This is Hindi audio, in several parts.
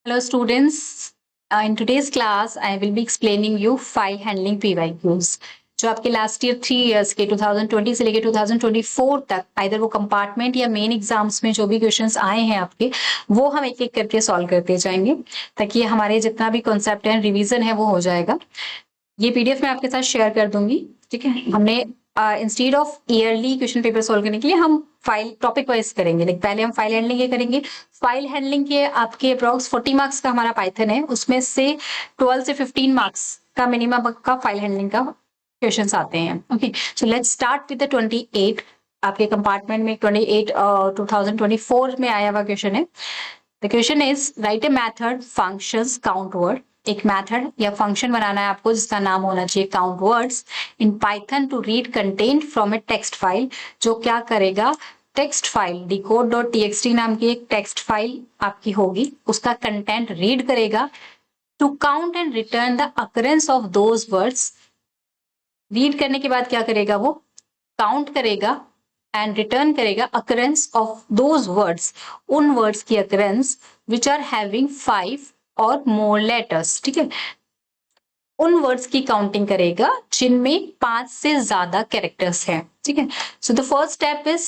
Hello students, in today's class I will be explaining you file handling PYQs जो आपके लास्ट ईयर 3 इयर्स के 2020 से लेकर 2024 तक आइदर वो कंपार्टमेंट या मेन एग्जाम्स में जो भी क्वेश्चंस आए हैं आपके वो हम एक एक करके सॉल्व करते जाएंगे ताकि हमारे जितना भी कॉन्सेप्ट है रिवीजन है वो हो जाएगा। ये पीडीएफ मैं आपके साथ शेयर कर दूंगी। ठीक है, हमने instead of yearly question paper solve करने के लिए हम फाइल टॉपिक वाइज करेंगे। लाइक पहले हम फाइल हैंडलिंग ये करेंगे। फाइल हैंडलिंग के आपके अप्रॉक्स 40 मार्क्स का हमारा पाइथन है, उसमें से 12 से 15 मार्क्स का मिनिमम का फाइल हैंडलिंग का क्वेश्चंस आते हैं। Okay, so let's start with the 28 आपके कंपार्टमेंट में 28 2024 में आया हुआ क्वेश्चन है। The question is write a method functions count word. एक मेथड या फंक्शन बनाना है आपको जिसका नाम होना चाहिए count words in Python to read content from a text file, जो क्या करेगा टेक्स्ट फाइल decode.txt नाम की एक टेक्स्ट फाइल आपकी होगी, उसका कंटेंट रीड करेगा to count and return the occurrence of those words. Read करने के बाद क्या करेगा, वो काउंट करेगा एंड रिटर्न करेगा अकरेंस ऑफ दोज वर्ड्स, उन वर्ड्स की अकरेंस विच आर हैविंग 5 और मोर लेटर्स। ठीक है, उन वर्ड्स की काउंटिंग करेगा जिनमें 5 से ज्यादा कैरेक्टर्स हैं। ठीक है, so the first step is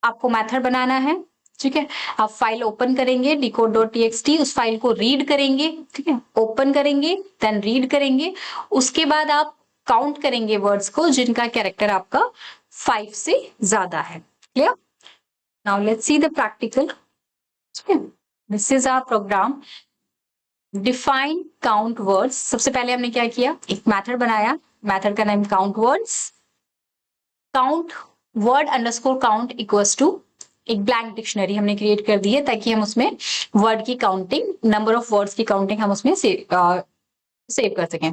आपको मेथड बनाना है। ठीक है, आप फाइल ओपन करेंगे decode.txt, उस फाइल को रीड करेंगे। ठीक है, ओपन करेंगे देन रीड करेंगे, उसके बाद आप काउंट करेंगे वर्ड्स को जिनका कैरेक्टर आपका 5 से ज्यादा है। Clear? Now let's see the practical. This is our program define count words. सबसे पहले हमने क्या किया, एक मेथड बनाया, मेथड का नाम count words. Count word underscore count equals to एक ब्लैंक डिक्शनरी हमने क्रिएट कर दी है ताकि हम उसमें वर्ड की काउंटिंग, नंबर ऑफ वर्ड्स की काउंटिंग हम उसमें सेव कर सकें।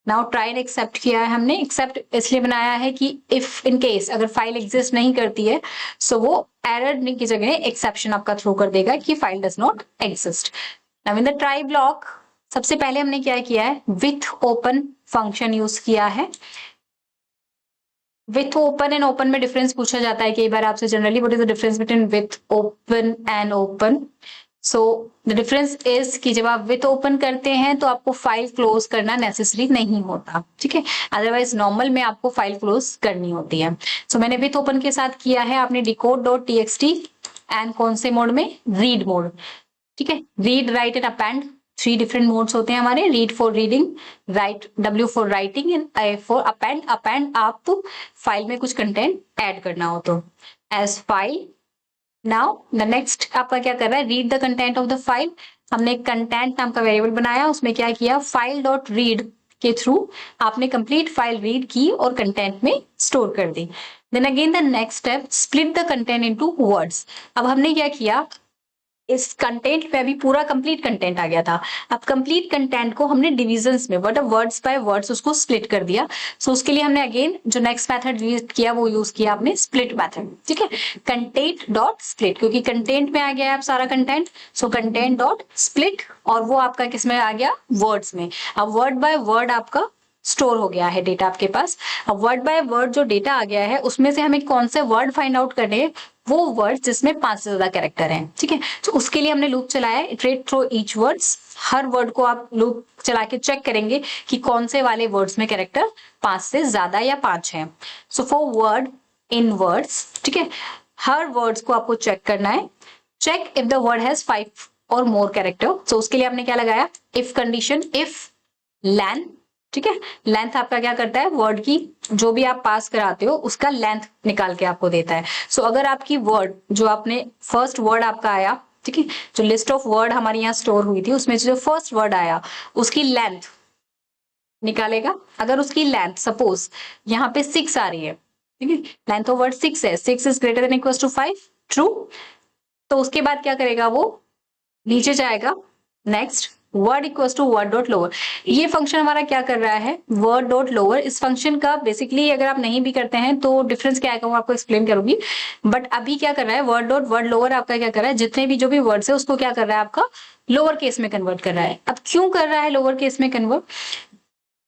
नाउ ट्राई एंड एक्सेप्ट किया है हमने। एक्सेप्ट इसलिए बनाया है कि इफ इन केस अगर फाइल एग्जिस्ट नहीं करती है सो वो एरर की जगह एक्सेप्शन आपका थ्रो कर देगा कि file does not exist. Now in the try block सबसे पहले हमने क्या किया है, विथ ओपन फंक्शन यूज किया है। विथ ओपन एंड ओपन में डिफरेंस पूछा जाता है कई बार आपसे generally, what is the difference between with open and open. So the difference is कि जब आप विथ ओपन करते हैं तो आपको फाइल क्लोज करना नेसेसरी नहीं होता। ठीक है, अदरवाइज नॉर्मल में आपको फाइल क्लोज करनी होती है। सो मैंने विथ ओपन के साथ किया है, आपने decode.txt एंड कौन से मोड में, रीड मोड। ठीक है, read write and append 3 different modes होते हैं हमारे। Read for reading, right W for writing and I for append. Append आप तो फाइल में कुछ कंटेंट ऐड करना हो तो as file. Now the next आपका क्या कर रहा है, read the content of the file. हमने एक कंटेंट नाम का वेरिएबल बनाया, उसमें क्या किया, फाइल डॉट रीड के थ्रू आपने कंप्लीट फाइल रीड की और कंटेंट में स्टोर कर दी। Then again the next step, split the content into words. अब हमने क्या किया, इस कंटेंट पे अभी पूरा कंप्लीट कंटेंट आ गया था, अब कंप्लीट कंटेंट को हमने डिविजन्स में मतलब वर्ड्स बाय वर्ड्स उसको स्प्लिट कर दिया। सो उसके लिए हमने अगेन जो नेक्स्ट मेथड यूज किया वो यूज किया आपने स्प्लिट मेथड। ठीक है, कंटेंट डॉट स्प्लिट, क्योंकि कंटेंट में आ गया है आप सारा content, so content dot split, और वो आपका किस में आ गया, वर्ड्स में। अब वर्ड बाय वर्ड आपका स्टोर हो गया है डेटा आपके पास। अब वर्ड बाय वर्ड जो डेटा आ गया है उसमें से हमें कौन से वर्ड फाइंड आउट करने हैं, वो वर्ड जिसमें 5 से ज्यादा कैरेक्टर हैं। ठीक है, तो उसके लिए हमने लूप चलाया है, इटरेट थ्रू ईच वर्ड्स। हर वर्ड को आप लूप चला के चेक करेंगे कि कौन से वाले वर्ड्स में कैरेक्टर 5 से ज्यादा या 5 है। So for word in words, ठीक है, हर वर्ड्स को आपको चेक करना है। Check if the word has 5 और मोर कैरेक्टर। सो उसके लिए आपने क्या लगाया, इफ कंडीशन, इफ लेंथ। ठीक है, लेंथ आपका क्या करता है, वर्ड की जो भी आप पास कराते हो उसका लेंथ निकाल के आपको देता है। सो अगर आपकी वर्ड जो आपने फर्स्ट वर्ड आपका आया, ठीक है, जो लिस्ट ऑफ वर्ड हमारी यहाँ स्टोर हुई थी उसमें जो फर्स्ट वर्ड आया उसकी लेंथ निकालेगा। अगर उसकी लेंथ सपोज यहाँ पे 6 आ रही है, ठीक है, लेंथ ऑफ वर्ड 6 है, 6 is greater than equal to 5, true. तो उसके बाद क्या करेगा, वो नीचे जाएगा, next word equals to word dot lower. ये फंक्शन हमारा क्या कर रहा है, वर्ड डॉट लोअर। इस फंक्शन का बेसिकली अगर आप नहीं भी करते हैं तो डिफरेंस क्या है वो आपको एक्सप्लेन करूंगी, बट अभी क्या कर रहा है, वर्ड डॉट वर्ड लोअर आपका क्या कर रहा है, जितने भी जो भी वर्ड्स है उसको क्या कर रहा है, आपका लोअर केस में कन्वर्ट कर रहा है। अब क्यों कर रहा है लोअर केस में convert,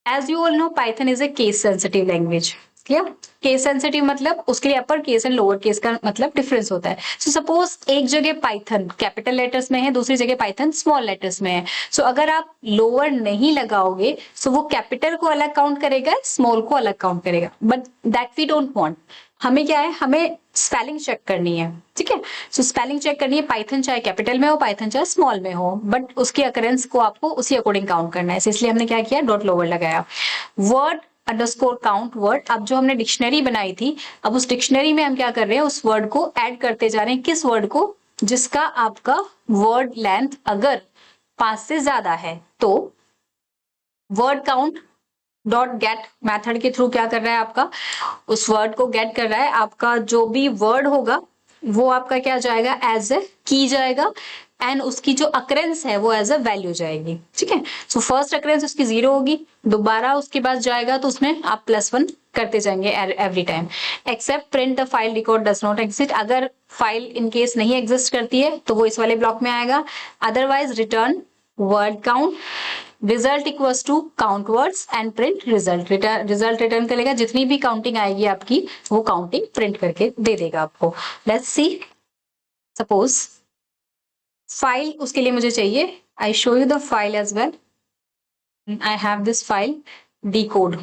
as you all know Python is a case sensitive language. Clear? Case sensitive मतलब उसके लिए upper case and lower case का मतलब डिफरेंस होता है. सो सपोज एक जगह पाइथन कैपिटल लेटर्स में है, दूसरी जगह पाइथन स्मॉल लेटर्स में है. सो अगर आप लोअर नहीं लगाओगे सो वो कैपिटल को अलग काउंट करेगा, स्मॉल को अलग काउंट करेगा. But that we don't want. हमें क्या है, हमें स्पेलिंग चेक करनी है. ठीक है, सो स्पेलिंग चेक करनी है. पाइथन चाहे कैपिटल में हो, पाइथन चाहे स्मॉल में हो, बट उसकी अकरेंस को आपको उसी अकॉर्डिंग काउंट करना है. इसलिए हमने क्या किया, डॉट लोअर लगाया. Word underscore count word. अब जो हमने डिक्शनरी बनाई थी, अब उस डिक्शनरी में हम क्या कर रहे हैं, उस वर्ड को ऐड करते जा रहे हैं. किस वर्ड को? जिसका आपका वर्ड लेंथ अगर 5 से ज्यादा है तो word count dot get method के थ्रू क्या कर रहा है, आपका उस वर्ड को गेट कर रहा है. आपका जो भी वर्ड होगा वो आपका क्या जाएगा, एज ए की जाएगा, एंड उसकी जो अकरेंस है वो एज अ वैल्यू जाएगी. ठीक है, सो फर्स्ट अकरेंस उसकी 0 होगी, दोबारा उसके बाद जाएगा तो उसमें आप +1 करते जाएंगे every time. Except print the file record does not exist. अगर फाइल इन केस नहीं एग्जिस्ट करती है तो वो इस वाले ब्लॉक में आएगा. Otherwise return word count, result equals to count words and print result. Result return करेगा, जितनी भी काउंटिंग आएगी आपकी वो काउंटिंग प्रिंट करके दे देगा आपको. लेट्स सी, सपोज फाइल उसके लिए मुझे चाहिए. I show you the file as well. I have this file decode.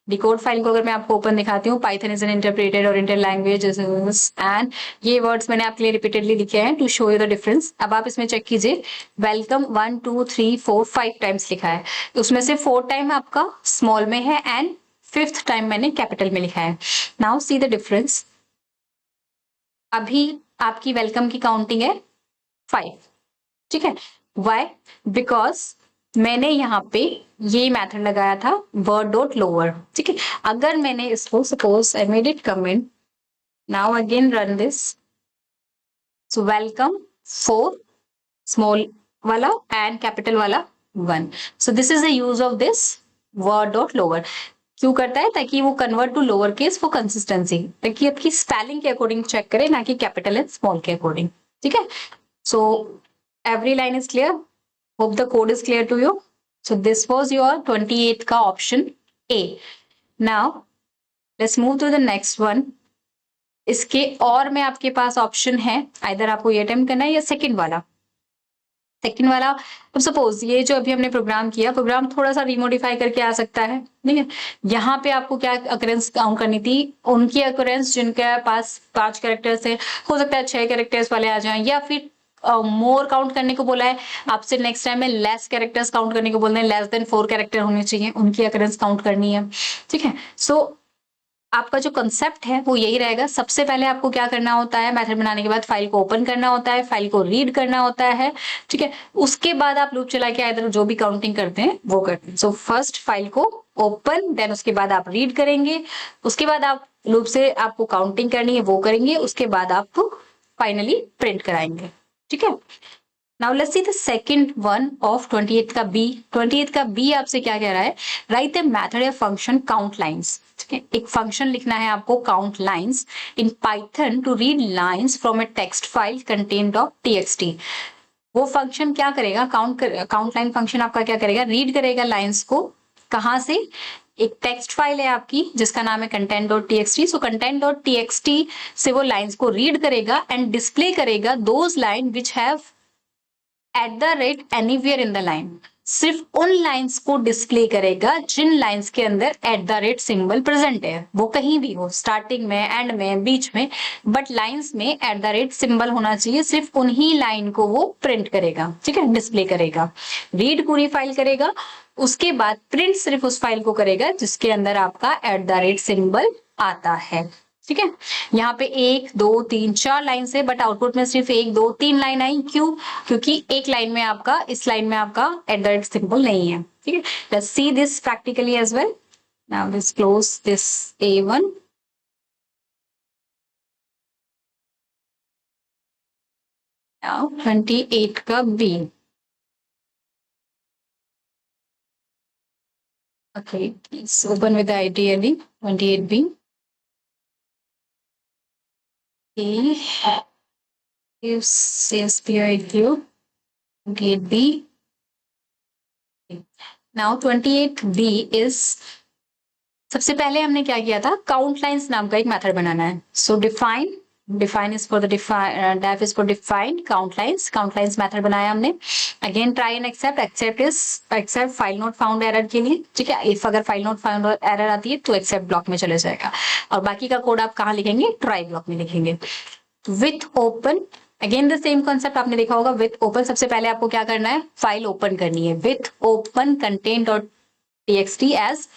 Decode file को अगर मैं आपको ओपन दिखाती हूँ, पाइथन इज एन इंटरप्रेटेड और इंटर लैंग्वेज एंड ये वर्ड्स मैंने आपके लिए रिपीटेडली लिखे हैं to show you the difference. अब आप इसमें चेक कीजिए, वेलकम 1 2 3 4 5 टाइम्स लिखा है. उसमें से 4 टाइम आपका स्मॉल में है एंड 5th टाइम मैंने कैपिटल में लिखा है. Now see the difference. अभी आपकी वेलकम की काउंटिंग है 5. ठीक है, वाई? बिकॉज मैंने यहाँ पे ये मेथड लगाया था वर्ड डॉट लोअर. ठीक है, अगर मैंने इसको suppose I made it comment, now again run this. So welcome 4 small वाला एंड कैपिटल वाला 1. So this is the use of this word dot lower. क्यों करता है? ताकि वो convert to lower case for consistency, ताकि आपकी स्पेलिंग के अकॉर्डिंग चेक करे, ना कि कैपिटल एंड स्मॉल के अकॉर्डिंग. ठीक है, सो every line is clear. Hope the code is clear to you. So this was your 28th का option A. Now let's move to the next one. इसके और में आपके पास ऑप्शन है, इधर आपको ये अटेम्प्ट करना है या सेकंड वाला. सेकंड वाला, अब सपोज ये जो अभी हमने प्रोग्राम किया, प्रोग्राम थोड़ा सा रिमोडिफाई करके आ सकता है. ठीक है, यहाँ पे आपको क्या अकरेंस काउंट करनी थी, उनकी अकरेंस जिनके पास 5 कैरेक्टर्स है. हो सकता है 6 कैरेक्टर्स वाले आ जाएं, या फिर मोर काउंट करने को बोला है आपसे. नेक्स्ट टाइम में लेस कैरेक्टर्स काउंट करने को बोल रहे हैं, लेस देन 4 कैरेक्टर होने चाहिए, उनकी अकरेंस काउंट करनी है. ठीक है, सो आपका जो कंसेप्ट है वो यही रहेगा. सबसे पहले आपको क्या करना होता है, मेथड बनाने के बाद फाइल को ओपन करना होता है, फाइल को रीड करना होता है. ठीक है, उसके बाद आप लूप चला के इधर जो भी काउंटिंग करते हैं वो करते हैं. सो फर्स्ट फाइल को ओपन, देन उसके बाद आप रीड करेंगे, उसके बाद आप लूप से आपको काउंटिंग करनी है वो करेंगे, उसके बाद आप फाइनली प्रिंट कराएंगे. ठीक है, now let's see the second one of 28th का बी. 28th का बी आपसे क्या कह रहा है, राइट द मेथड या फंक्शन काउंट लाइंस. ठीक है, एक फंक्शन लिखना है आपको count lines in Python to read lines from a text file content of txt. वो फंक्शन क्या करेगा, काउंट लाइन फंक्शन आपका क्या करेगा, रीड करेगा लाइंस को. कहां से? एक टेक्स्ट फाइल है आपकी जिसका नाम है content.txt. सो content.txt से वो लाइंस को रीड करेगा एंड डिस्प्ले करेगा those line which have @anywhere in the line. सिर्फ उन लाइंस को डिस्प्ले करेगा जिन लाइंस के अंदर सिंबल प्रेजेंट है. वो कहीं भी हो, स्टार्टिंग में, एंड में, बीच में, बट लाइंस में सिंबल होना चाहिए. सिर्फ उन्हीं लाइन को वो प्रिंट करेगा. ठीक है, डिस्प्ले करेगा. रीड पूरी फाइल करेगा, उसके बाद प्रिंट सिर्फ उस फाइल को करेगा जिसके अंदर आपका सिंबल आता है. ठीक है, यहाँ पे 1 2 3 4 लाइन से, बट आउटपुट में सिर्फ 1 2 3 लाइन आई. क्यों? क्योंकि एक लाइन में आपका, इस लाइन में आपका सिंबल नहीं है. ठीक है, let's see this practically as well. Now let's close this A1. Now 28 का B. Okay, let's open with the ideally 28B. Gives CSPIQ 28B. Now 28B is सबसे पहले हमने क्या किया था, काउंट लाइंस नाम का एक मेथड बनाना है. So define is for the def is for define count lines method बनाया हमने. Again try and except file not found error के लिए. ठीक है, इफ अगर फाइल नॉट फाउंड एरर आती है तो एक्सेप्ट ब्लॉक में चले जाएगा. और बाकी का कोड आप कहाँ लिखेंगे, ट्राई ब्लॉक में लिखेंगे. With open, again the same concept आपने देखा होगा. विथ ओपन, सबसे पहले आपको क्या करना है, फाइल ओपन करनी है. With open content dot TXT as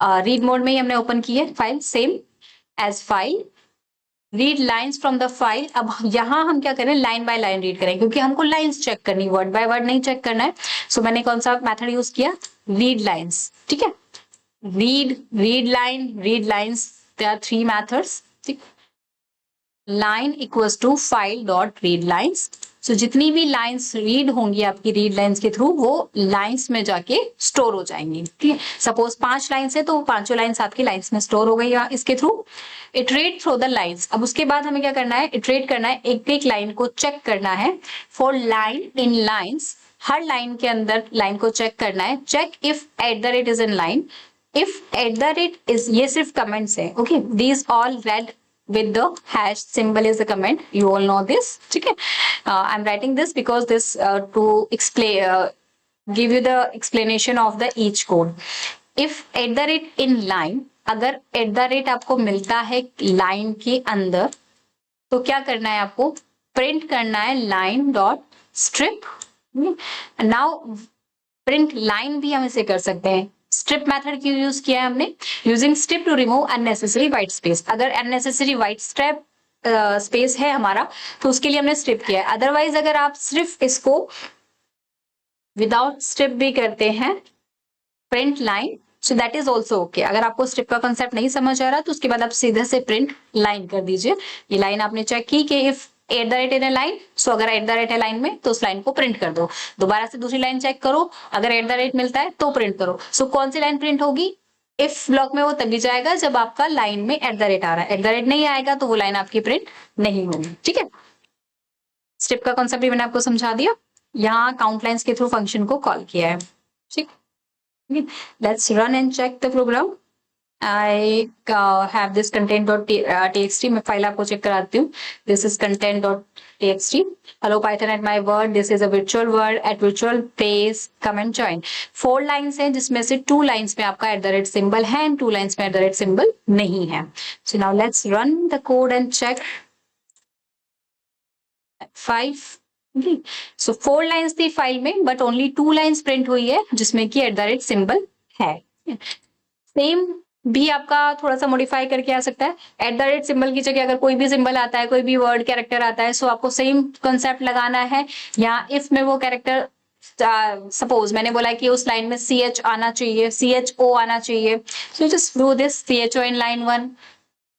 read mode में ही हमने ओपन की है file, same as file. Read lines from the file. अब यहां हम क्या करें, लाइन बाय लाइन रीड करें, क्योंकि हमको लाइंस चेक करनी, वर्ड बाय वर्ड नहीं चेक करना है. सो मैंने कौन सा मेथड यूज किया, रीड लाइंस. ठीक है, read lines, there are 3 methods. ठीक, line equals to file dot read lines. So जितनी भी लाइंस रीड होंगी आपकी रीड लाइंस के थ्रू, वो लाइंस में जाके स्टोर हो जाएंगी. ठीक है, सपोज 5 लाइंस है तो 5 लाइंस आपकी लाइंस में स्टोर हो गई इसके through. Iterate through the lines. अब उसके बाद हमें क्या करना है, इटरेट करना है, एक एक लाइन को चेक करना है. फॉर लाइन इन लाइंस, हर लाइन के अंदर लाइन को चेक करना है. Check if at the rate is in line, if at the rate is, ये सिर्फ कमेंट्स है. Okay, these all red with the hash symbol is a comment, you all know this. ठीक है, I'm writing this because this to explain give you the explanation of the each code. if at the rate in line, अगर at the rate आपको मिलता है लाइन के अंदर, तो क्या करना है आपको, प्रिंट करना है line dot strip. Now print line भी हम इसे कर सकते हैं. स्ट्रिप मेथड क्यों यूज किया है हमने, using strip to remove unnecessary white space. अगर अननेसेसरी व्हाइट स्ट्रिप स्पेस है हमारा, तो उसके लिए हमने स्ट्रिप किया है. अदरवाइज अगर आप सिर्फ इसको विदाउट स्ट्रिप भी करते हैं, print line, so that is also okay. अगर आपको स्ट्रिप का कंसेप्ट नहीं समझ आ रहा तो उसके बाद आप सीधे से प्रिंट लाइन कर दीजिए. ये लाइन आपने चेक की कि if at the rate in a line, so अगर एट द रेट है लाइन में तो उस लाइन को प्रिंट कर दो. दोबारा से दूसरी लाइन चेक करो, अगर एट द रेट मिलता है तो प्रिंट करो. सो कौन सी लाइन प्रिंट होगी, इफ ब्लॉक में वो तभी जाएगा जब आपका लाइन में एट द रेट आ रहा है. एट द रेट नहीं आएगा तो वो लाइन आपकी प्रिंट नहीं होगी. ठीक है, स्ट्रिप का कॉन्सेप्ट भी मैंने आपको समझा दिया. यहाँ काउंट लाइंस के थ्रू फंक्शन को कॉल किया है. ठीक, let's run and check the program. I have this content.txt. मैं फाइल आपको चेक कराती हूँ. This is content.txt. Hello Python at my word. This is a virtual word. At virtual place come and join. 4 lines हैं जिसमें से 2 lines में आपका @ symbol है and 2 lines में @ symbol नहीं है. So now let's run the code and check. 5. So 4 lines थी फाइल में, बट ओनली 2 लाइंस प्रिंट हुई है जिसमें कि @ सिंबल है. सेम भी आपका थोड़ा सा मॉडिफाई करके आ सकता है. @ सिंबल की जगह अगर कोई भी सिंबल आता है, कोई भी वर्ड कैरेक्टर आता है, सो आपको सेम कंसेप्ट लगाना है. या इफ में वो कैरेक्टर, सपोज मैंने बोला कि उस लाइन में CH आना चाहिए, CHO आना चाहिए, so just do this CHO in line 1,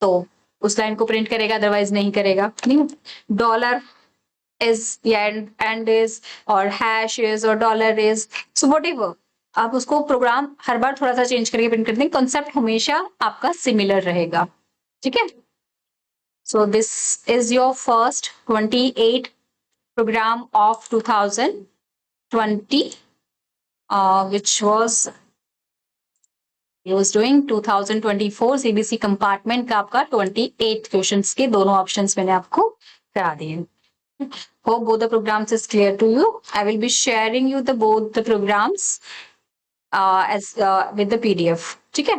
तो उस लाइन को प्रिंट करेगा, अदरवाइज नहीं करेगा. नहीं, डॉलर is and is और hash is और dollar is, so whatever, आप उसको प्रोग्राम हर बार थोड़ा सा चेंज करके प्रिंट करते हैं. कॉन्सेप्ट हमेशा आपका सिमिलर रहेगा. ठीक है, so this is your first 28 program of 2020 which was doing 2024 CBC compartment का आपका 28 क्वेश्चंस के दोनों ऑप्शंस मैंने आपको करा दिए. Hope both the programs is clear to you. I will be sharing you both the programs as with the PDF. ठीक है.